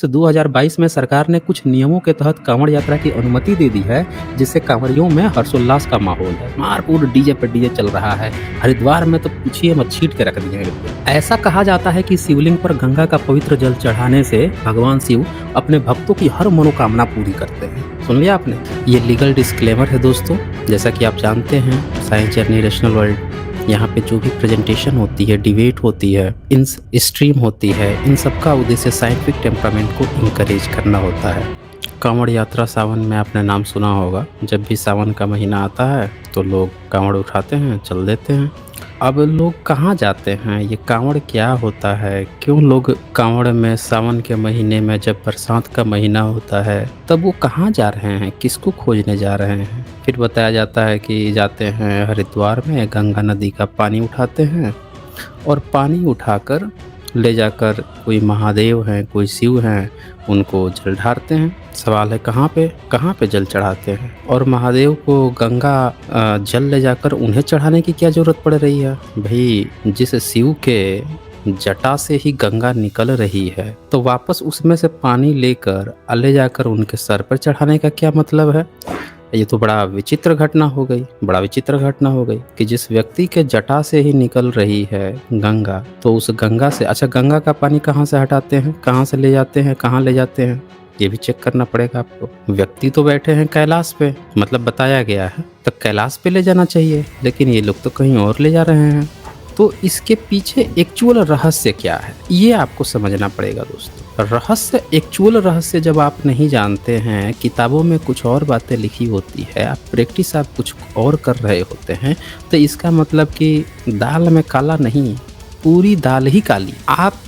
तो 2022 में सरकार ने कुछ नियमों के तहत कांवड़ यात्रा की अनुमति दे दी है, जिससे कांवड़ियों में हर्षोल्लास का माहौल है। मारपूर डीजे पे डीजे चल रहा है। हरिद्वार में तो पूछिए मत, छीट के रख दिए हैं बिल्कुल। ऐसा कहा जाता है कि शिवलिंग पर गंगा का पवित्र जल चढ़ाने से भगवान शिव अपने भक्तों की हर मनोकामना पूरी करते हैं। सुन लिया आपने? ये लीगल डिस्क्लेमर है दोस्तों। जैसा कि आप जानते हैं, साइंस जर्नी नेशनल वर्ल्ड, यहाँ पे जो भी प्रेजेंटेशन होती है, डिबेट होती है, इन स्ट्रीम होती है, इन सब का उद्देश्य साइंटिफिक टेम्परामेंट को इंकरेज करना होता है। कांवड़ यात्रा सावन में आपने नाम सुना होगा। जब भी सावन का महीना आता है तो लोग कांवड़ उठाते हैं, चल देते हैं। अब लोग कहाँ जाते हैं, ये कांवड़ क्या होता है, क्यों लोग कांवड़ में सावन के महीने में, जब बरसात का महीना होता है तब वो कहाँ जा रहे हैं, किसको खोजने जा रहे हैं? फिर बताया जाता है कि जाते हैं हरिद्वार में, गंगा नदी का पानी उठाते हैं और पानी उठाकर ले जाकर कोई महादेव हैं, कोई शिव हैं, उनको जल ढारते हैं। सवाल है कहाँ पे जल चढ़ाते हैं? और महादेव को गंगा जल ले जाकर उन्हें चढ़ाने की क्या ज़रूरत पड़ रही है? भाई, जिस शिव के जटा से ही गंगा निकल रही है तो वापस उसमें से पानी लेकर ले जाकर उनके सर पर चढ़ाने का क्या मतलब है? ये तो बड़ा विचित्र घटना हो गई कि जिस व्यक्ति के जटा से ही निकल रही है गंगा, तो उस गंगा से, अच्छा, गंगा का पानी कहाँ से हटाते हैं, कहाँ से ले जाते हैं, कहाँ ले जाते हैं, ये भी चेक करना पड़ेगा आपको। व्यक्ति तो बैठे हैं कैलाश पे, मतलब बताया गया है तो कैलाश पे ले जाना चाहिए, लेकिन ये लोग तो कहीं और ले जा रहे हैं। तो इसके पीछे एक्चुअल रहस्य क्या है, ये आपको समझना पड़ेगा दोस्तों। एक्चुअल रहस्य जब आप नहीं जानते हैं, किताबों में कुछ और बातें लिखी होती है, प्रैक्टिस आप कुछ और कर रहे होते हैं, तो इसका मतलब कि दाल में काला नहीं, पूरी दाल ही काली। आप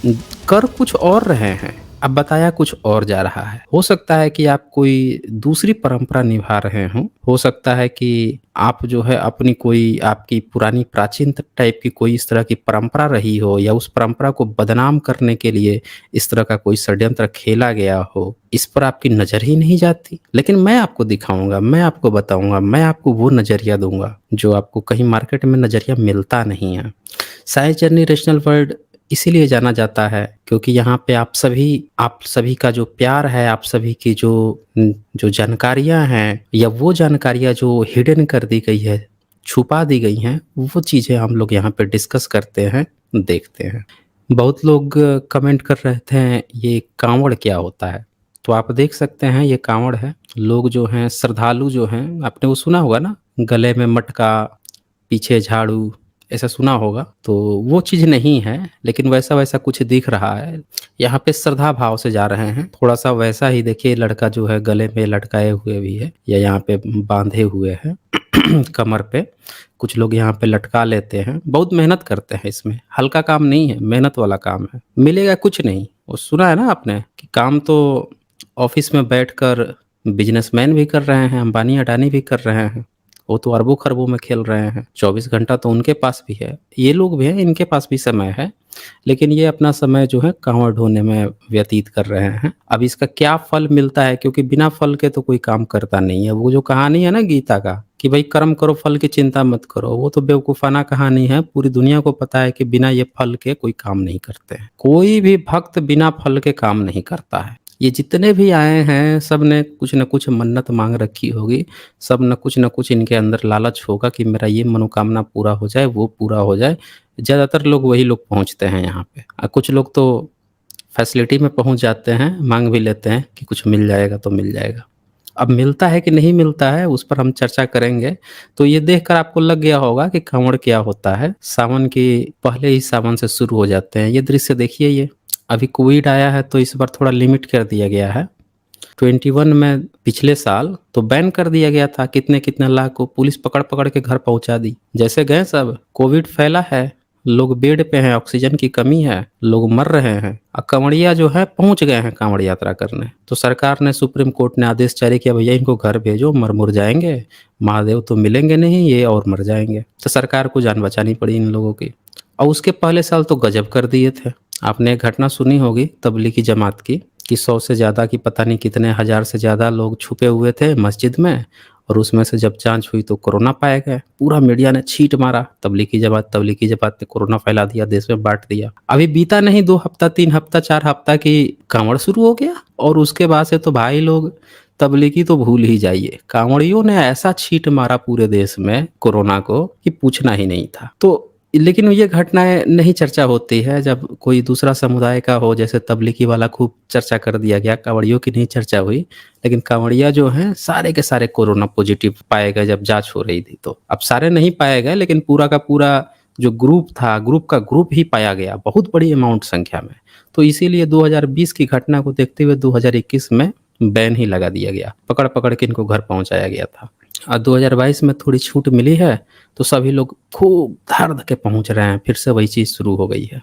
कर कुछ और रहे हैं, अब बताया कुछ और जा रहा है। हो सकता है कि आप कोई दूसरी परंपरा निभा रहे हों, हो सकता है कि आप जो है अपनी कोई, आपकी पुरानी प्राचीन टाइप की कोई इस तरह की परंपरा रही हो, या उस परंपरा को बदनाम करने के लिए इस तरह का कोई षड्यंत्र खेला गया हो, इस पर आपकी नज़र ही नहीं जाती। लेकिन मैं आपको दिखाऊंगा, मैं आपको बताऊंगा, मैं आपको वो नज़रिया दूंगा जो आपको कहीं मार्केट में नज़रिया मिलता नहीं है। साइंस जर्नी नेशनल वर्ल्ड इसीलिए जाना जाता है क्योंकि यहाँ पे आप सभी का जो प्यार है, आप सभी की जो जानकारियाँ हैं, या वो जानकारियाँ जो हिडन कर दी गई है, छुपा दी गई हैं, वो चीज़ें हम लोग यहाँ पे डिस्कस करते हैं, देखते हैं। बहुत लोग कमेंट कर रहे थे ये कांवड़ क्या होता है, तो आप देख सकते हैं ये कांवड़ है। लोग जो हैं, श्रद्धालु जो हैं, आपने वो सुना होगा ना, गले में मटका, पीछे झाड़ू, ऐसा सुना होगा, तो वो चीज़ नहीं है, लेकिन वैसा वैसा कुछ दिख रहा है। यहाँ पे श्रद्धा भाव से जा रहे हैं, थोड़ा सा वैसा ही देखिए, लड़का जो है गले में लटकाए हुए भी है, या यहाँ पे बांधे हुए हैं कमर पे। कुछ लोग यहाँ पे लटका लेते हैं, बहुत मेहनत करते हैं इसमें, हल्का काम नहीं है, मेहनत वाला काम है, मिलेगा कुछ नहीं। वो सुना है ना आपने कि काम तो ऑफिस में बैठकर बिजनेसमैन भी कर रहे हैं, अंबानी अडानी भी कर रहे हैं, वो तो अरबों खरबों में खेल रहे हैं, 24 घंटा तो उनके पास भी है, ये लोग भी हैं, इनके पास भी समय है, लेकिन ये अपना समय जो है कांवड़ ढोने में व्यतीत कर रहे हैं। अब इसका क्या फल मिलता है, क्योंकि बिना फल के तो कोई काम करता नहीं है। वो जो कहानी है ना गीता का कि भाई कर्म करो, फल की चिंता मत करो, वो तो बेवकूफाना कहानी है। पूरी दुनिया को पता है कि बिना ये फल के कोई काम नहीं करते हैं, कोई भी भक्त बिना फल के काम नहीं करता है। ये जितने भी आए हैं, सब ने कुछ न कुछ मन्नत मांग रखी होगी, सब न कुछ इनके अंदर लालच होगा कि मेरा ये मनोकामना पूरा हो जाए, वो पूरा हो जाए। ज़्यादातर लोग वही लोग पहुँचते हैं यहाँ पे। कुछ लोग तो फैसिलिटी में पहुँच जाते हैं, मांग भी लेते हैं कि कुछ मिल जाएगा तो मिल जाएगा। अब मिलता है कि नहीं मिलता है, उस पर हम चर्चा करेंगे। तो ये देखकर आपको लग गया होगा कि कांवड़ क्या होता है। सावन के पहले ही सावन से शुरू हो जाते हैं। ये दृश्य देखिए, ये अभी कोविड आया है तो इस बार थोड़ा लिमिट कर दिया गया है। 21 में पिछले साल तो बैन कर दिया गया था, कितने लाख को पुलिस पकड़ पकड़ के घर पहुंचा दी। जैसे गए सब, कोविड फैला है, लोग बेड पे हैं, ऑक्सीजन की कमी है, लोग मर रहे हैं, और कांवड़िया जो है पहुंच गए हैं कांवड़ यात्रा करने। तो सरकार ने, सुप्रीम कोर्ट ने आदेश जारी किया, भैया इनको घर भेजो, मर मुर जाएंगे, महादेव तो मिलेंगे नहीं, ये और मर जाएंगे। तो सरकार को जान बचानी पड़ी इन लोगों की। और उसके पहले साल तो गजब कर दिए थे। आपने एक घटना सुनी होगी तबलीगी जमात की, कि 100 से ज़्यादा की, पता नहीं कितने हज़ार से ज़्यादा लोग छुपे हुए थे मस्जिद में, और उसमें से जब जाँच हुई तो कोरोना पाया गया। पूरा मीडिया ने छींट मारा, तब्लीगी जमात ने कोरोना फैला दिया, देश में बाँट दिया। अभी बीता नहीं 2 हफ्ता, 3 हफ्ता, 4 हफ्ता कि कांवड़ शुरू हो गया और उसके बाद से तो भाई लोग तब्लीगी तो भूल ही जाइए। कांवड़ियों ने ऐसा छींट मारा पूरे देश में कोरोना को कि पूछना ही नहीं था। तो लेकिन ये घटनाएँ नहीं चर्चा होती है जब कोई दूसरा समुदाय का हो, जैसे तब्लीगी वाला खूब चर्चा कर दिया गया, कांवड़ियों की नहीं चर्चा हुई। लेकिन कांवड़िया जो हैं सारे के सारे कोरोना पॉजिटिव पाए गए जब जाँच हो रही थी तो। अब सारे नहीं पाए गए लेकिन पूरा का पूरा जो ग्रुप था, ग्रुप का ग्रुप ही पाया गया, बहुत बड़ी अमाउंट संख्या में। तो इसीलिए 2020 की घटना को देखते हुए 2021 में बैन ही लगा दिया गया। पकड़-पकड़ के इनको घर पहुँचाया गया था। 2022 में थोड़ी छूट मिली है, तो सभी लोग खूब धर-ध के पहुँच रहे हैं, फिर से वही चीज़ शुरू हो गई है।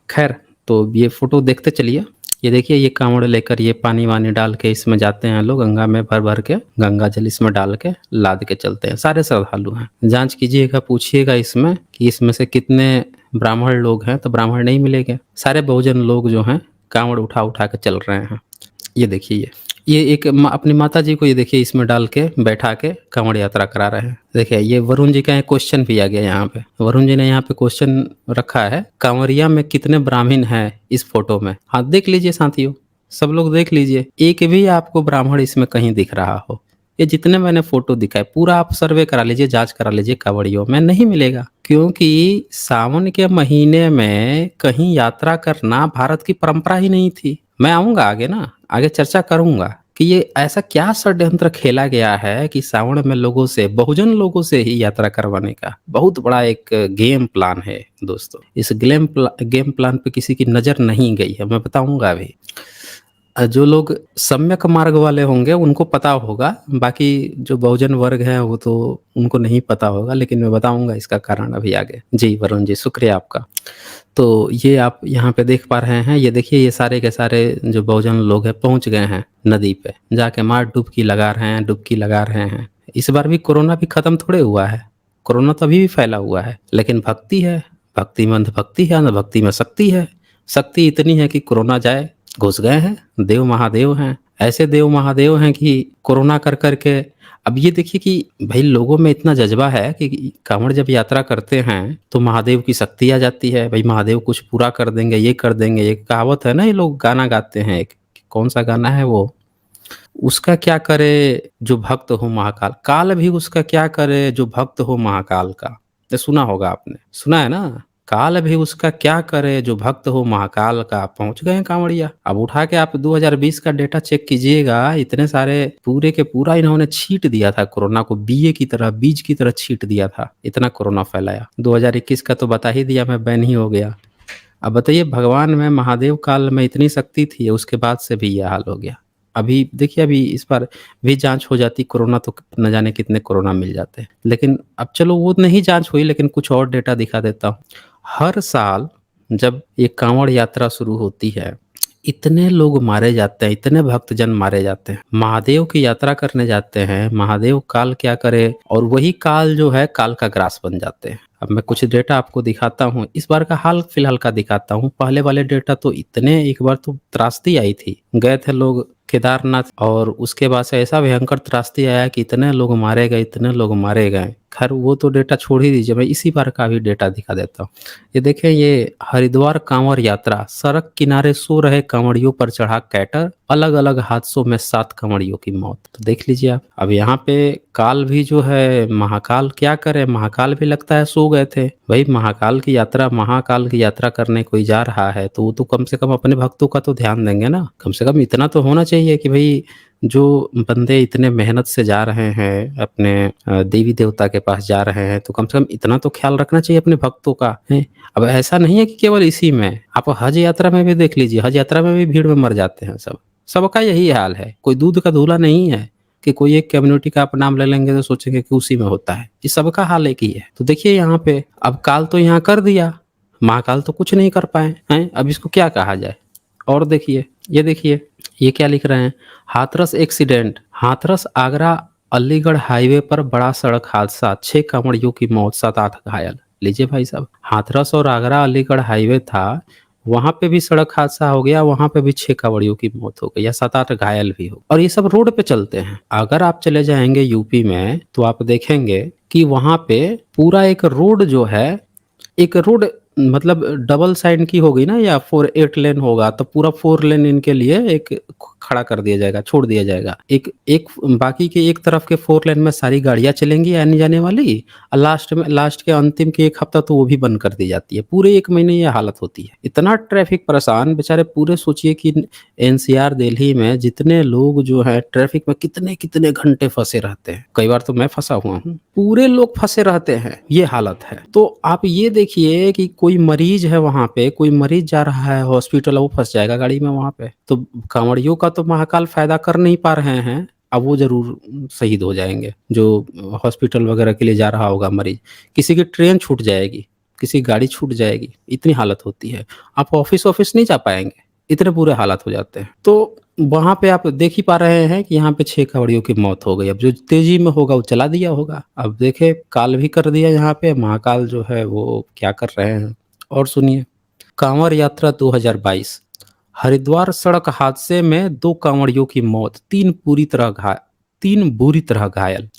ख़ैर, तो ये फ़ोटो देखते चलिए। ये देखिए ये काँवड़ लेकर ये पानी-वानी डाल के इसमें जाते हैं लोग गंगा में भर-भर के, गंगा जल इसमें डाल के लाद के चलते हैं, सारे श्रद्धालु हैं। जाँच कीजिएगा, पूछिएगा इसमें कि इसमें से कितने ब्राह्मण लोग हैं, तो ब्राह्मण नहीं मिलेंगे। सारे बहुजन लोग जो हैं, काँवड़ उठा-उठा के चल रहे हैं। ये देखिए ये एक अपनी माताजी को ये देखिए इसमें डाल के बैठा के कांवड़ यात्रा करा रहे हैं। देखिए ये वरुण जी का एक क्वेश्चन भी आ गया यहाँ पे। वरुण जी ने यहाँ पे क्वेश्चन रखा है, कांवरिया में कितने ब्राह्मण हैं इस फोटो में? हाँ, देख लीजिए साथियों, सब लोग देख लीजिए, एक भी आपको ब्राह्मण इसमें कहीं दिख रहा हो। ये जितने मैंने फोटो दिखाए पूरा आप सर्वे करा लीजिए, जाँच करा लीजिए कांवड़ियों में, नहीं मिलेगा। क्योंकि सावन के महीने में कहीं यात्रा करना भारत की परंपरा ही नहीं थी। मैं आऊँगा आगे ना, आगे चर्चा करूँगा कि ये ऐसा क्या षड्यंत्र खेला गया है कि सावन में लोगों से, बहुजन लोगों से ही यात्रा करवाने का बहुत बड़ा एक गेम प्लान है दोस्तों। इस गेम प्लान पे किसी की नज़र नहीं गई है, मैं बताऊँगा अभी। जो लोग सम्यक मार्ग वाले होंगे उनको पता होगा, बाकी जो बहुजन वर्ग है वो तो उनको नहीं पता होगा, लेकिन मैं बताऊँगा इसका कारण अभी आगे। जी, वरुण जी शुक्रिया आपका। तो ये आप यहाँ पे देख पा रहे हैं, ये देखिए ये सारे के सारे जो बहुजन लोग हैं पहुँच गए हैं नदी पे, जाके मार डुबकी लगा रहे हैं, डुबकी लगा रहे हैं। इस बार भी कोरोना भी खत्म थोड़े हुआ है, कोरोना तो अभी भी फैला हुआ है, लेकिन भक्ति है, भक्ति में अंधभक्ति है, अंधभक्ति में शक्ति है। शक्ति इतनी है कि कोरोना जाए, घुस गए हैं, देव महादेव हैं। ऐसे देव महादेव हैं कि कोरोना कर के अब ये देखिए कि भई लोगों में इतना जज़्बा है कि काँवड़ जब यात्रा करते हैं, तो महादेव की शक्ति आ जाती है। भई महादेव कुछ पूरा कर देंगे, ये कर देंगे। एक कहावत है ना, ये लोग गाना गाते हैं एक, कौन-सा गाना है वो? उसका क्या करे जो भक्त हो महाकाल, काल भी उसका क्या करे जो भक्त हो महाकाल का। ये सुना होगा आपने, सुना है ना? काल भी उसका क्या करे जो भक्त हो महाकाल का। पहुँच गए हैं कांवड़िया। अब उठा के आप 2020 का डेटा चेक कीजिएगा, इतने सारे पूरे के पूरा इन्होंने छींट दिया था कोरोना को, बीए की तरह, बीज की तरह छींट दिया था, इतना कोरोना फैलाया। 2021 का तो बता ही दिया मैं, बैन ही हो गया। अब बताइए भगवान में, महादेव काल में इतनी शक्ति थी, उसके बाद से भी ये हाल हो गया। अभी देखिए अभी इस बार भी जाँच हो जाती कोरोना तो न जाने कितने कोरोना मिल जाते। लेकिन अब चलो वो नहीं जाँच हुई, लेकिन कुछ और डेटा दिखा देता हूँ। हर साल जब ये काँवड़ यात्रा शुरू होती है, इतने लोग मारे जाते हैं, इतने भक्तजन मारे जाते हैं। महादेव की यात्रा करने जाते हैं, महादेव काल क्या करे और वही काल जो है काल का ग्रास बन जाते हैं। अब मैं कुछ डेटा आपको दिखाता हूँ, इस बार का हाल फिलहाल का दिखाता हूँ। पहले वाले डेटा तो इतने, एक बार तो त्रासदी आई थी। गए थे लोग केदारनाथ और उसके बाद से ऐसा भयंकर त्रासदी आया कि इतने लोग मारे गए, इतने लोग मारे गए। खैर वो तो डेटा छोड़ ही दीजिए, मैं इसी बार का भी डेटा दिखा देता हूँ। ये देखें, ये हरिद्वार कांवड़ यात्रा, सड़क किनारे सो रहे कांवड़ियों पर चढ़ा कैटर, अलग अलग हादसों में 7 कांवड़ियों की मौत। तो देख लीजिए आप। अब यहाँ पे काल भी जो है, महाकाल क्या करे, महाकाल भी लगता है सो गए थे। भाई महाकाल की यात्रा, महाकाल की यात्रा करने कोई जा रहा है तो वो तो कम से कम अपने भक्तों का तो ध्यान देंगे ना। कम से कम इतना तो होना चाहिए कि भाई जो बंदे इतने मेहनत से जा रहे हैं, अपने देवी देवता के पास जा रहे हैं, तो कम से कम इतना तो ख्याल रखना चाहिए अपने भक्तों का है। अब ऐसा नहीं है कि केवल इसी में, आप हज यात्रा में भी देख लीजिए, हज यात्रा में भी भीड़ में मर जाते हैं सब। सबका यही हाल है, कोई दूध का धूला नहीं है कि कोई एक कम्युनिटी का आप नाम ले लेंगे तो सोचेंगे कि उसी में होता है। ये सबका हाल एक ही है। तो देखिए यहाँ पे अब काल तो यहाँ कर दिया, महाकाल तो कुछ नहीं कर पाए हैं। अब इसको क्या कहा जाए। और देखिए, ये देखिए ये क्या लिख रहे हैं, हाथरस एक्सीडेंट, हाथरस आगरा अलीगढ़ हाईवे पर बड़ा सड़क हादसा, 6 कांवड़ियों की मौत, 7-8 घायल। लीजिए भाई साहब, हाथरस और आगरा अलीगढ़ हाईवे था, वहाँ पे भी सड़क हादसा हो गया, वहाँ पे भी 6 कांवड़ियों की मौत हो गई या 7-8 घायल भी हो और ये सब रोड पे चलते हैं। अगर आप चले जाएँगे यूपी में तो आप देखेंगे कि वहाँ पे पूरा एक रोड मतलब डबल साइड की होगी ना या 8 लेन होगा तो पूरा 4 लेन इनके लिए एक खड़ा कर दिया जाएगा, छोड़ दिया जाएगा। एक एक बाकी के एक तरफ के 4 लेन में सारी गाड़ियाँ चलेंगी आने-जाने वाली और लास्ट के अंतिम के 1 हफ्ता तो वो भी बंद कर दी जाती है। पूरे 1 महीने ये हालत होती है। इतना ट्रैफिक परेशान बेचारे पूरे सोचिए कि एनसीआर दिल्ली में जितने लोग जो हैं ट्रैफिक में कितने-कितने घंटे फँसे रहते हैं। कई बार तो मैं फँसा हुआ हूँ। पूरे लोग फँसे रहते हैं, ये हालत है। तो आप ये देखिए कि कोई मरीज़ है वहाँ पे, कोई मरीज़ जा रहा है हॉस्पिटल वो फँस जाएगा गाड़ी में वहाँ पे। तो कांवड़ियों का तो महाकाल फ़ायदा कर नहीं पा रहे हैं, अब वो ज़रूर शहीद हो जाएँगे, जो हॉस्पिटल वगैरह के लिए जा रहा होगा मरीज़। किसी की ट्रेन छूट जाएगी, किसी की गाड़ी छूट जाएगी, इतनी हालत होती है। आप ऑफ़िस नहीं जा पाएँगे, इतने बुरे हालात हो जाते हैं। तो वहाँ पे आप देख ही पा रहे हैं कि यहाँ पे 6 कांवड़ियों की मौत हो गई। अब जो तेज़ी में होगा वो चला दिया होगा। अब देखिए काल भी कर दिया यहाँ पे, महाकाल जो है वो क्या कर रहे हैं। और सुनिए, कांवड़ यात्रा 2022 हरिद्वार सड़क हादसे में 2 कांवड़ियों की मौत, 3 बुरी तरह घायल।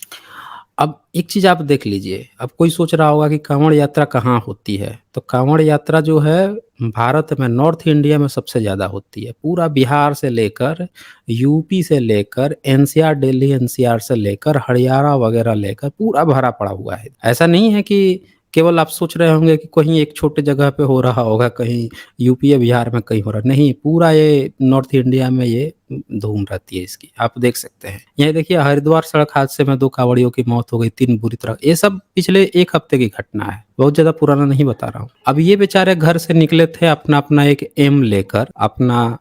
अब एक चीज़ आप देख लीजिए, अब कोई सोच रहा होगा कि काँवड़ यात्रा कहाँ होती है? तो काँवड़ यात्रा जो है भारत में नॉर्थ इंडिया में सबसे ज़्यादा होती है। पूरा बिहार से लेकर, यूपी से लेकर, एनसीआर दिल्ली एनसीआर से लेकर, हरियाणा वगैरह लेकर पूरा भरा पड़ा हुआ है। ऐसा नहीं है कि केवल आप सोच रहे होंगे कि कहीं एक छोटे जगह पे हो रहा होगा, कहीं यूपी या बिहार में कहीं हो रहा है। नहीं, पूरा ये नॉर्थ इंडिया में ये धूम रहती है इसकी, आप देख सकते हैं। ये देखिए हरिद्वार सड़क हादसे में 2 कांवड़ियों की मौत हो गई, 3 बुरी तरह ये सब पिछले 1 हफ्ते की घटना है, बहुत ज़्यादा पुराना नहीं बता रहा हूँ। अब ये बेचारे घर से निकले थे अपना-अपना एक एम लेकर, अपना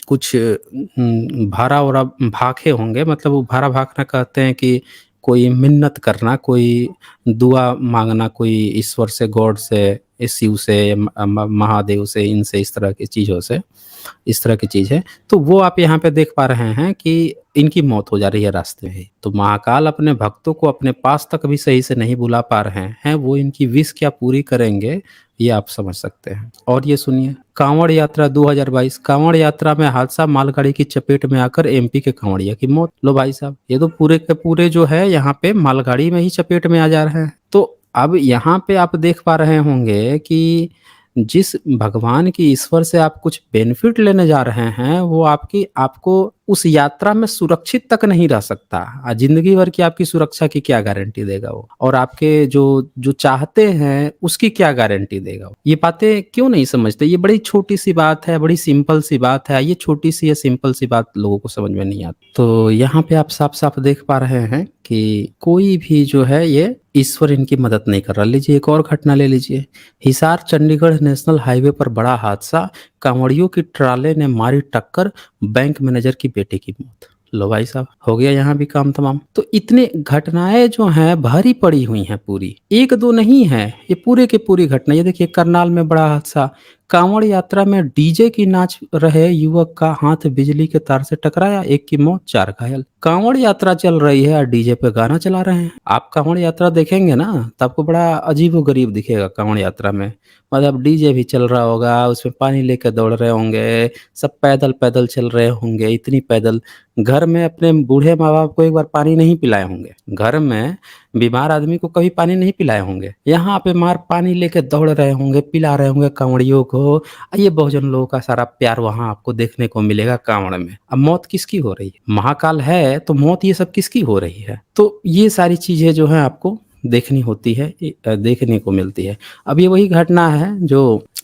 कुछ भारा-वरा भाखे होंगे, मतलब वो भारा भाखना कहते हैं कि कोई मिन्नत करना, कोई दुआ माँगना, कोई ईश्वर से, गॉड से, शिव से, महादेव से, इनसे, इस तरह की चीज़ों से, इस तरह की चीज़ है। तो वो आप यहाँ पे देख पा रहे हैं कि इनकी मौत हो जा रही है रास्ते में ही। तो महाकाल अपने भक्तों को अपने पास तक भी सही से नहीं बुला पा रहे हैं, वो इनकी विश क्या पूरी करेंगे, ये आप समझ सकते हैं। और ये सुनिए, काँवड़ यात्रा 2022 काँवड़ यात्रा में हादसा, मालगाड़ी की चपेट में आकर एमपी के काँवड़िया की मौत। लो भाई साहब, ये तो पूरे के पूरे जो है यहाँ पे मालगाड़ी में ही चपेट में आ जा रहे हैं। तो अब यहाँ पे आप देख पा रहे होंगे कि जिस भगवान की ईश्वर से आप कुछ बेनिफिट लेने जा रहे हैं, वो आपको उस यात्रा में सुरक्षित तक नहीं रह सकता। ज़िंदगी भर की आपकी सुरक्षा की क्या गारंटी देगा वो? और आपके जो चाहते हैं, उसकी क्या गारंटी देगा वो? ये बातें क्यों नहीं समझते? ये बड़ी छोटी-सी बात है, बड़ी सिंपल सी बात है। ये छोटी-सी या सिंपल सी बात लोगों को समझ में नहीं आती। तो यहाँ पे आप साफ-साफ देख पा रहे हैं कि कोई भी जो है ये ईश्वर इनकी मदद नहीं कर रहा। लीजिए एक और घटना ले लीजिए। हिसार चंडीगढ़ नेशनल हाईवे पर बड़ा हादसा, कांवड़ियों की ट्राले ने मारी टक्कर, बैंक मैनेजर की बेटे की मौत। लो भाई साहब, हो गया यहाँ भी काम तमाम। तो इतने घटनाएं जो हैं भरी पड़ी हुई हैं पूरी, 1-2 नहीं है, ये पूरे की पूरी घटना। ये देखिए करनाल में बड़ा हादसा, कांवड़ यात्रा में डीजे की नाच रहे युवक का हाथ बिजली के तार से टकराया, 1 की मौत, 4 घायल। कांवड़ यात्रा चल रही है और डीजे पे गाना चला रहे हैं। आप कांवड़ यात्रा देखेंगे ना तो आपको बड़ा अजीबो-गरीब दिखेगा कांवड़ यात्रा में। मतलब डीजे भी चल रहा होगा, उसमें पानी लेके दौड़ रहे होंगे, सब पैदल-पैदल चल रहे होंगे, इतनी पैदल। घर में अपने बूढ़े माँ-बाप को एक बार पानी नहीं पिलाए होंगे। घर में बीमार आदमी को कभी पानी नहीं पिलाए होंगे। यहाँ पे मार पानी लेके दौड़ रहे होंगे, पिला रहे होंगे कांवड़ियों को। ये बहुजन लोगों का सारा प्यार वहाँ आपको देखने को मिलेगा कांवड़ में। अब मौत किसकी हो रही है? महाकाल है तो मौत ये सब किसकी हो रही है? तो ये सारी चीज़ें जो हैं आपको देखनी होती है, देखने को मिलती है। अब ये वही घटना है जो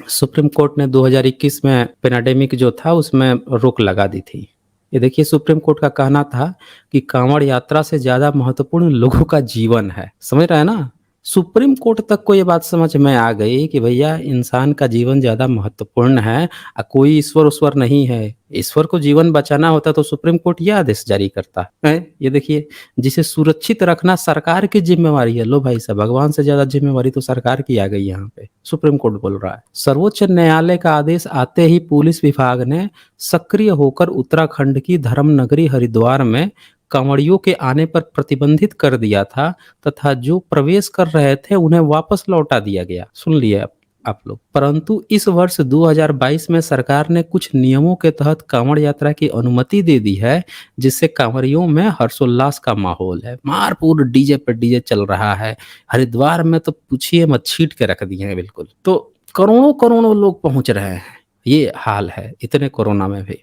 सुप्रीम कोर्ट ने 2021 में पेंडेमिक जो था उसमें रोक लगा दी थी। ये देखिए सुप्रीम कोर्ट का कहना था कि कांवड़ यात्रा से ज़्यादा महत्वपूर्ण लोगों का जीवन है। समझ रहे हैं ना? सुप्रीम कोर्ट तक को ये बात समझ में आ गई कि भैया इंसान का जीवन ज़्यादा महत्वपूर्ण है, कोई ईश्वर-उश्वर नहीं है। ईश्वर को जीवन बचाना होता तो सुप्रीम कोर्ट ये आदेश जारी करता। हैं? ये देखिए, जिसे सुरक्षित रखना सरकार की ज़िम्मेवारी है। लो भाई साहब, भगवान से ज़्यादा ज़िम्मेवारी तो सरकार की आ गई यहाँ पे। सुप्रीम कोर्ट बोल रहा है। सर्वोच्च न्यायालय का आदेश आते ही पुलिस विभाग ने सक्रिय होकर उत्तराखंड की धर्मनगरी हरिद्वार में कांवड़ियों के आने पर प्रतिबंधित कर दिया था तथा जो प्रवेश कर रहे थे उन्हें वापस लौटा दिया गया। सुन लिए आप। आप लोग। परंतु इस वर्ष 2022 में सरकार ने कुछ नियमों के तहत कांवड़ यात्रा की अनुमति दे दी है, जिससे कांवरियों में हर्षोल्लास का माहौल है। मारपूर डीजे पे डीजे चल रहा है। हरिद्वार में तो पूछिए मत, छीट के रख दिए हैं बिल्कुल। तो करोड़ों-करोड़ों लोग पहुँच रहे हैं। ये हाल है इतने कोरोना में भी।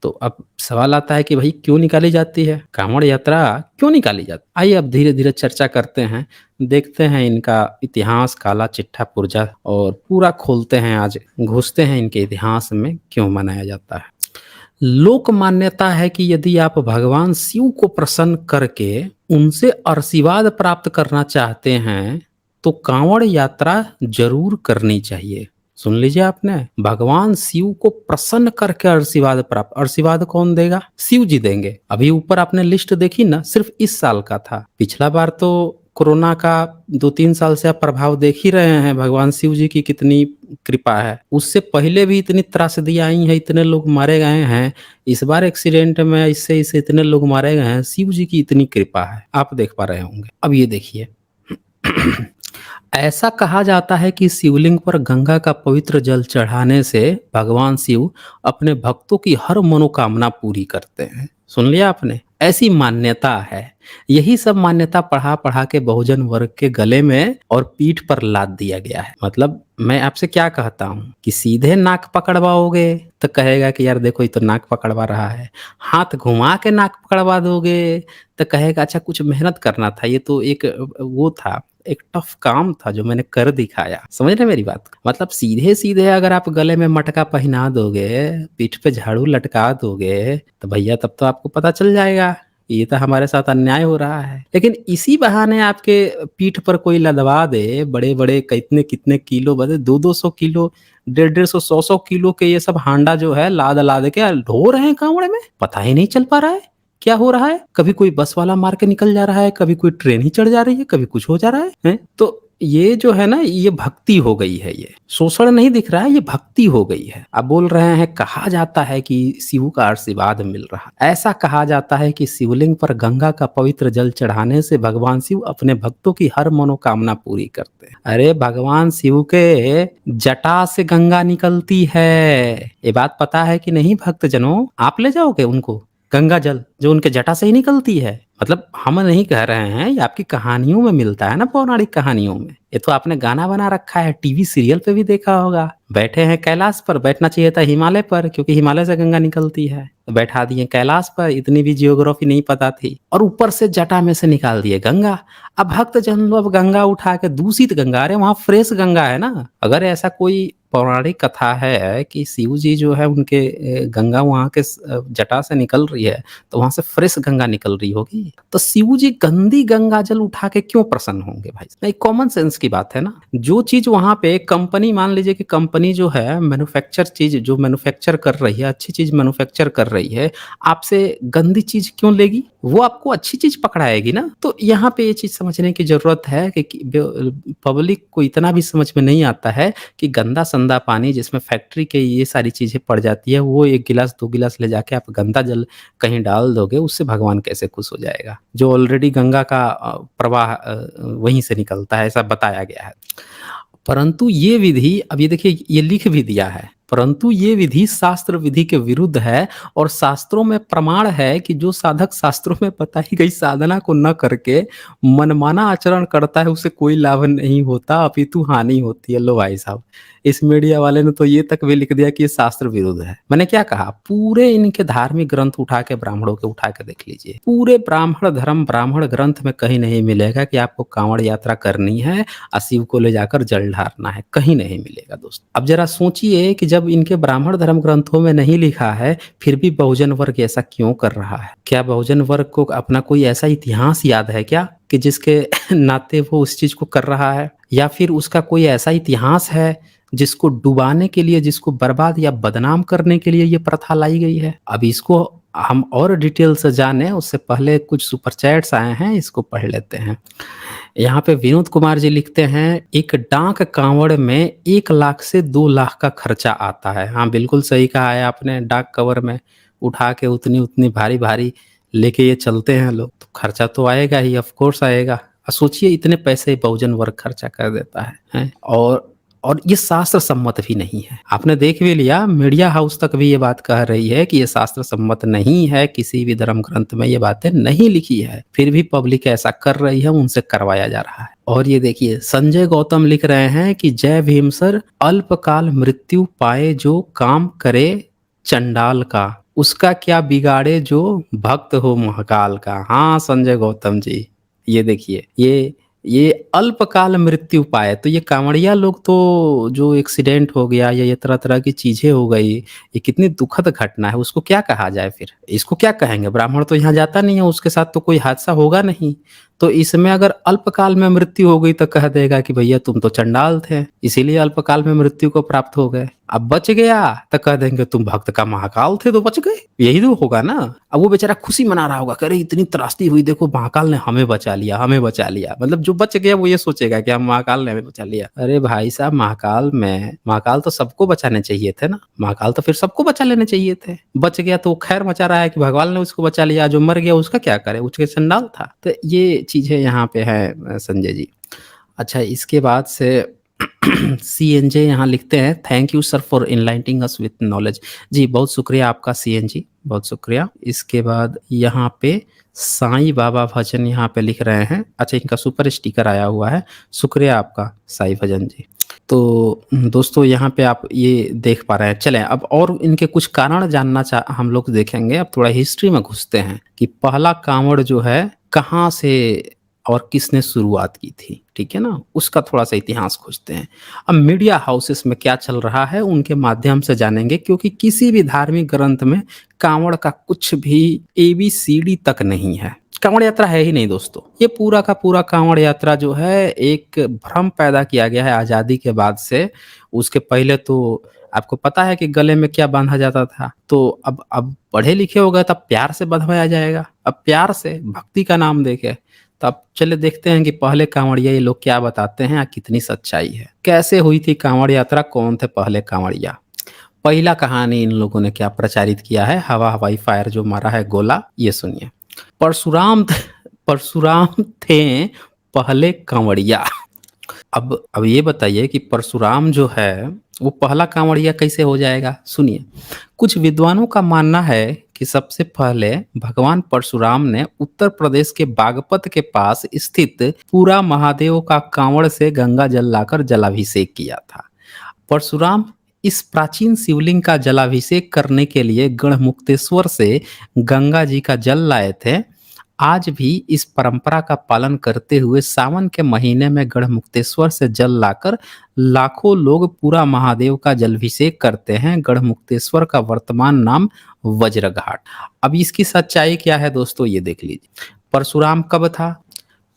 तो अब सवाल आता है कि भई क्यों निकाली जाती है? काँवड़ यात्रा क्यों निकाली जाती है? आइए अब धीरे-धीरे चर्चा करते हैं, देखते हैं इनका इतिहास, काला चिट्ठा पुर्जा और पूरा खोलते हैं आज, घुसते हैं इनके इतिहास में क्यों मनाया जाता है। लोक मान्यता है कि यदि आप भगवान शिव को प्रसन्न करके उनसे आशीर्वाद प्राप्त करना चाहते हैं, तो काँवड़ यात्रा ज़रूर करनी चाहिए। सुन लीजिए आपने, भगवान शिव को प्रसन्न करके आशीर्वाद कौन देगा? शिव जी देंगे। अभी ऊपर आपने लिस्ट देखी ना, सिर्फ इस साल का था। पिछला बार तो कोरोना का 2-3 साल से आप प्रभाव देख ही रहे हैं, भगवान शिव जी की कितनी कृपा है। उससे पहले भी इतनी त्रासदियाँ आई हैं, इतने लोग मारे गए हैं। इस बार एक्सीडेंट में इससे इतने लोग मारे गए हैं, शिव जी की इतनी कृपा है। आप देख पा रहे होंगे। अब ये देखिए ऐसा कहा जाता है कि शिवलिंग पर गंगा का पवित्र जल चढ़ाने से भगवान शिव अपने भक्तों की हर मनोकामना पूरी करते हैं। सुन लिया आपने? ऐसी मान्यता है। यही सब मान्यता पढ़ा-पढ़ा के बहुजन वर्ग के गले में और पीठ पर लाद दिया गया है। मतलब मैं आपसे क्या कहता हूँ कि सीधे नाक पकड़वाओगे तो कहेगा कि यार देखो ये तो नाक पकड़वा रहा है। हाथ घुमा के नाक पकड़वा दोगे तो कहेगा अच्छा कुछ मेहनत करना था, ये तो एक वो था, एक टफ काम था जो मैंने कर दिखाया। समझ रहे हैं मेरी बात को? मतलब सीधे-सीधे अगर आप गले में मटका पहना दोगे, पीठ पे झाड़ू लटका दोगे, तो भैया तब तो आपको पता चल जाएगा, ये तो हमारे साथ अन्याय हो रहा है। लेकिन इसी बहाने आपके पीठ पर कोई लदवा दे, बड़े-बड़े कितने-कितने किलो बदे 2-200 किलो, 150-150, 100-100 किलो के ये सब हांडा जो है लाद-लाद के ढो रहे हैं कांवड़ में। पता ही नहीं चल पा रहा है। क्या हो रहा है? कभी कोई बस वाला मार के निकल जा रहा है, कभी कोई ट्रेन ही चढ़ जा रही है, कभी कुछ हो जा रहा है, हैं? तो ये जो है ना, ये भक्ति हो गई है ये। शोषण नहीं दिख रहा है, ये भक्ति हो गई है। अब बोल रहे हैं कहा जाता है कि शिव का आशीर्वाद मिल रहा है। ऐसा कहा जाता है कि शिवलिंग पर गंगा का पवित्र जल चढ़ाने से भगवान शिव अपने भक्तों की हर मनोकामना पूरी करते हैं। अरे भगवान शिव के जटा से गंगा निकलती है। ये बात पता है कि नहीं भक्तजनों? आप ले जाओगे उनको? गंगा जल जो उनके जटा से ही निकलती है। मतलब हम नहीं कह रहे हैं, ये आपकी कहानियों में मिलता है ना, पौराणिक कहानियों में। ये तो आपने गाना बना रखा है, टीवी सीरियल पे भी देखा होगा। बैठे हैं कैलाश पर, बैठना चाहिए था हिमालय पर, क्योंकि हिमालय से गंगा निकलती है। तो बैठा दिए कैलाश पर, इतनी भी जियोग्राफी नहीं पता थी, और ऊपर से जटा में से निकाल दिए गंगा। अब भक्त जन लोग गंगा उठा के दूषित गंगा, अरे वहाँ फ्रेश गंगा है ना। अगर ऐसा कोई पौराणिक कथा है कि शिव जी जो है उनके गंगा वहाँ के जटा से निकल रही है, तो वहाँ से फ्रेश गंगा निकल रही होगी। तो शिव जी गंदी गंगा जल उठा के क्यों प्रसन्न होंगे भाई? नहीं, कॉमन सेंस की बात है ना। जो चीज वहाँ पे कंपनी, मान लीजिए कि कंपनी जो है मैन्युफैक्चर कर रही है, अच्छी चीज मैन्युफैक्चर कर रही है, आपसे गंदी चीज क्यों लेगी? वो आपको अच्छी चीज पकड़ाएगी ना। तो यहाँ पे ये चीज समझने की जरूरत है कि पब्लिक को इतना भी समझ में नहीं आता है कि गंदा संदा पानी जिसमें फैक्ट्री के ये सारी चीजें पड़ जाती है, वो 1 गिलास 2 गिलास ले जाके आप गंदा जल कहीं डाल दोगे, उससे भगवान कैसे खुश हो जाएगा? जो ऑलरेडी गंगा का प्रवाह वहीं से निकलता है, ऐसा बताया गया है। परंतु ये विधि, अब ये देखिए ये लिख भी दिया है, परंतु ये विधि शास्त्र विधि के विरुद्ध है, और शास्त्रों में प्रमाण है कि जो साधक शास्त्रों में बताई गई साधना को न करके मनमाना आचरण करता है, उसे कोई लाभ नहीं होता, अपितु हानि होती है। लो भाई साहब, इस मीडिया वाले ने तो ये तक भी लिख दिया कि ये शास्त्र विरुद्ध है। मैंने क्या कहा? पूरे इनके धार्मिक ग्रंथ उठा के, ब्राह्मणों के उठा के देख लीजिए, पूरे ब्राह्मण धर्म, ब्राह्मण ग्रंथ में कहीं नहीं मिलेगा कि आपको कांवड़ यात्रा करनी है और शिव को ले जाकर जल ढारना है, कहीं नहीं मिलेगा दोस्तों। अब जरा सोचिए कि जब इनके ब्राह्मण धर्म ग्रंथों में नहीं लिखा है, फिर भी बहुजन वर्ग ऐसा क्यों कर रहा है? क्या बहुजन वर्ग को अपना कोई ऐसा इतिहास याद है क्या कि जिसके नाते वो उस चीज को कर रहा है? या फिर उसका कोई ऐसा इतिहास है जिसको डुबाने के लिए, जिसको बर्बाद या बदनाम करने के लिए ये प्रथा लाई गई है? अब इसको हम और डिटेल से जाने उससे पहले कुछ सुपर चैट्स आए हैं, इसको पढ़ लेते हैं। यहाँ पे विनोद कुमार जी लिखते हैं, एक डाक कांवड़ में 1 लाख से 2 लाख का खर्चा आता है। हाँ बिल्कुल सही कहा है आपने, डाक कवर में उठा के उतनी उतनी भारी भारी लेके ये चलते हैं लोग, तो खर्चा तो आएगा ही, ऑफ कोर्स आएगा। सोचिए इतने पैसे बहुजन वर्ग खर्चा कर देता है, हैं? और ये शास्त्र सम्मत भी नहीं है। आपने देख भी लिया, मीडिया हाउस तक भी ये बात कह रही है कि ये शास्त्र सम्मत नहीं है, किसी भी धर्म ग्रंथ में ये बातें नहीं लिखी है। फिर भी पब्लिक ऐसा कर रही है, उनसे करवाया जा रहा है। और ये देखिए, संजय गौतम लिख रहे हैं कि जय भीम सर, अल्पकाल मृत्यु पाए जो काम करे चंडाल का, उसका क्या बिगाड़े जो भक्त हो महाकाल का। हाँ संजय गौतम जी, ये देखिए, ये अल्पकाल मृत्यु पाए, तो ये कांवड़िया लोग तो जो एक्सीडेंट हो गया या ये तरह तरह की चीजें हो गई, ये कितनी दुखद घटना है, उसको क्या कहा जाए फिर, इसको क्या कहेंगे। ब्राह्मण तो यहाँ जाता नहीं है, उसके साथ तो कोई हादसा होगा नहीं। तो इसमें अगर अल्पकाल में मृत्यु हो गई तो कह देगा कि भैया तुम तो चंडाल थे, इसीलिए अल्पकाल में मृत्यु को प्राप्त हो गए। अब बच गया तो कह देंगे तुम भक्त का महाकाल थे तो बच गए, यही तो होगा ना। अब वो बेचारा खुशी मना रहा होगा, कह रहे इतनी त्रासदी हुई, देखो महाकाल ने हमें बचा लिया, हमें बचा लिया। मतलब जो बच गया वो ये सोचेगा कि हम महाकाल ने हमें बचा लिया। अरे भाई साहब, महाकाल तो सबको बचाने चाहिए थे ना, महाकाल तो फिर सबको बचा लेने चाहिए थे। बच गया तो खैर मचा रहा है कि भगवान ने उसको बचा लिया, जो मर गया उसका क्या करे, उसके चंडाल था। तो ये चीजें यहाँ पे है संजय जी। अच्छा, इसके बाद से सीएनजे यहाँ लिखते हैं, thank you sir for enlightening us with knowledge. जी बहुत शुक्रिया आपका सीएनजी, बहुत शुक्रिया। इसके बाद यहाँ पे साईं बाबा भजन यहाँ पे लिख रहे हैं। अच्छा, इनका सुपर स्टिकर आया हुआ है, शुक्रिया आपका साईं भजन जी। तो दोस्तों यहाँ पे आप ये देख पा रहे हैं। चलें अब और इनके कुछ कारण जानना हम लोग देखेंगे। अब थोड़ा हिस्ट्री में घुसते हैं कि पहला कांवड़ जो है कहाँ से और किसने शुरुआत की थी, ठीक है ना, उसका थोड़ा सा इतिहास खोजते हैं। अब मीडिया हाउसेस में क्या चल रहा है उनके माध्यम से जानेंगे, क्योंकि किसी भी धार्मिक ग्रंथ में कांवड़ का कुछ भी एबीसीडी तक नहीं है। कांवड़ यात्रा है ही नहीं दोस्तों। ये पूरा का पूरा कांवड़ यात्रा जो है एक भ्रम पैदा किया गया है आजादी के बाद से। उसके पहले तो आपको पता है कि गले में क्या बांधा जाता था, तो अब पढ़े लिखे हो गए, तब प्यार से बंधवाया जाएगा। अब प्यार से भक्ति का नाम देके, तो अब चले देखते हैं कि पहले कांवड़िया ये लोग क्या बताते हैं, कितनी सच्चाई है, कैसे हुई थी कांवड़ यात्रा, कौन थे पहले कांवड़िया। पहला कहानी इन लोगों ने क्या प्रचारित किया है, हवाई फायर जो मारा है गोला, ये सुनिए। परशुराम थे पहले कांवड़िया। अब ये बताइए कि परशुराम जो है वो पहला कांवड़िया कैसे हो जाएगा, सुनिए। कुछ विद्वानों का मानना है कि सबसे पहले भगवान परशुराम ने उत्तर प्रदेश के बागपत के पास स्थित पूरा महादेव का कांवड़ से गंगा जल लाकर जलाभिषेक किया था। परशुराम इस प्राचीन शिवलिंग का जलाभिषेक करने के लिए गढ़मुक्तेश्वर से गंगा जी का जल लाए थे। आज भी इस परंपरा का पालन करते हुए सावन के महीने में गढ़मुक्तेश्वर से जल लाकर लाखों लोग पूरा महादेव का जलाभिषेक करते हैं। गढ़मुक्तेश्वर का वर्तमान नाम वज्रघाट। अब इसकी सच्चाई क्या है दोस्तों, ये देख लीजिए। परशुराम कब था,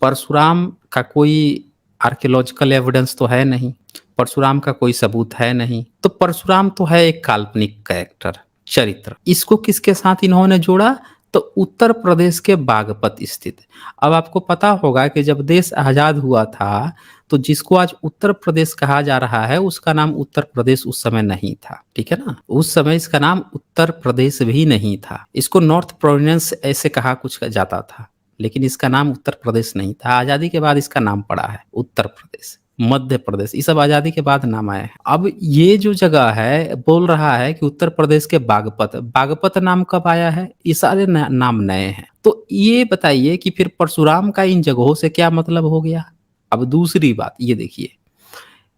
परशुराम का कोई आर्कियोलॉजिकल एविडेंस तो है नहीं, परशुराम का कोई सबूत है नहीं, तो परशुराम तो है एक काल्पनिक कैरेक्टर, चरित्र। इसको किसके साथ इन्होंने जोड़ा, तो उत्तर प्रदेश के बागपत स्थित। अब आपको पता होगा कि जब देश आजाद हुआ था तो जिसको आज उत्तर प्रदेश कहा जा रहा है उसका नाम उत्तर प्रदेश उस समय नहीं था, ठीक है ना। उस समय इसका नाम उत्तर प्रदेश भी नहीं था, इसको नॉर्थ प्रोविंस ऐसे कहा कुछ जाता था, लेकिन इसका नाम उत्तर प्रदेश नहीं था। आजादी के बाद इसका नाम पड़ा है उत्तर प्रदेश, मध्य प्रदेश, ये सब आजादी के बाद नाम आए हैं। अब ये जो जगह है बोल रहा है कि उत्तर प्रदेश के बागपत नाम कब आया है, ये सारे नाम नए हैं। तो ये बताइए कि फिर परशुराम का इन जगहों से क्या मतलब हो गया। अब दूसरी बात ये देखिए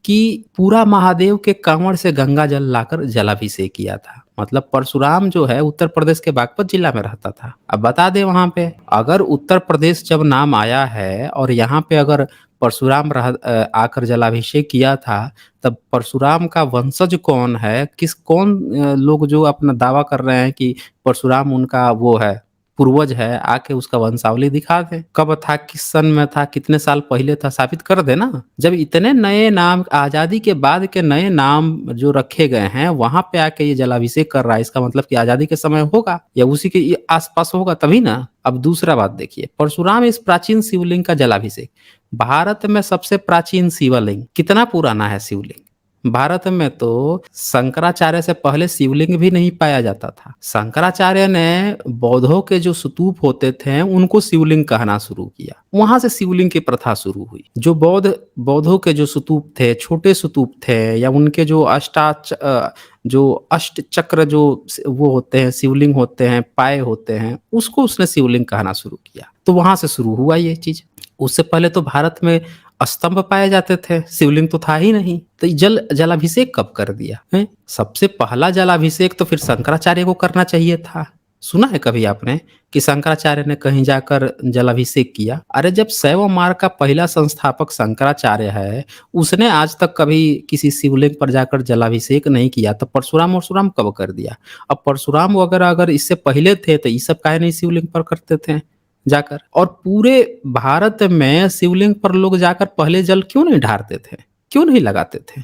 कि पूरा महादेव के कांवड़ से गंगा जल लाकर जलाभिषेक किया था। मतलब परशुराम जो है उत्तर प्रदेश के बागपत जिला में रहता था। अब बता दें, वहां पे अगर उत्तर प्रदेश जब नाम आया है और यहाँ पे अगर परशुराम आकर जलाभिषेक किया था, तब परशुराम का वंशज कौन है, कौन लोग जो अपना दावा कर रहे हैं कि परशुराम उनका वो है, पूर्वज है, आके उसका वंशावली दिखा दे। कब था, किस सन में था, कितने साल पहले था, साबित कर दे ना। जब इतने नए नाम आजादी के बाद के नए नाम जो रखे गए हैं वहां पे आके ये जलाभिषेक कर रहा है, इसका मतलब कि आजादी के समय होगा या उसी के आसपास होगा, तभी ना। अब दूसरा बात देखिए, परशुराम इस प्राचीन शिवलिंग का जलाभिषेक, भारत में सबसे प्राचीन शिवलिंग कितना पुराना है शिवलिंग, भारत में तो शंकराचार्य से पहले शिवलिंग भी नहीं पाया जाता था। शंकराचार्य ने बौद्धों के जो स्तूप होते थे, उनको शिवलिंग कहना शुरू किया। वहाँ से शिवलिंग की प्रथा शुरू हुई। जो बौद्धों के जो स्तूप थे, छोटे स्तूप थे या उनके जो अष्ट चक्र जो वो होते हैं, शिवलिंग होते हैं, पाए होते हैं, उसको उसने शिवलिंग कहना शुरू किया। तो वहाँ से शुरू हुआ ये चीज़। उससे पहले तो भारत में स्तंभ पाए जाते थे, शिवलिंग तो था ही नहीं। तो ये जलाभिषेक कब कर दिया हैं? सबसे पहला जलाभिषेक तो फिर शंकराचार्य को करना चाहिए था। सुना है कभी आपने कि शंकराचार्य ने कहीं जाकर जलाभिषेक किया? अरे जब शैव मार्ग का पहला संस्थापक शंकराचार्य है, उसने आज तक कभी किसी शिवलिंग पर जाकर जलाभिषेक नहीं किया, तो परशुराम वरशुराम कब कर दिया? अब परशुराम वगैरह अगर इससे पहले थे, तो ये सब काहे नहीं शिवलिंग पर करते थे जाकर? और पूरे भारत में शिवलिंग पर लोग जाकर पहले जल क्यों नहीं ढारते थे? क्यों नहीं लगाते थे?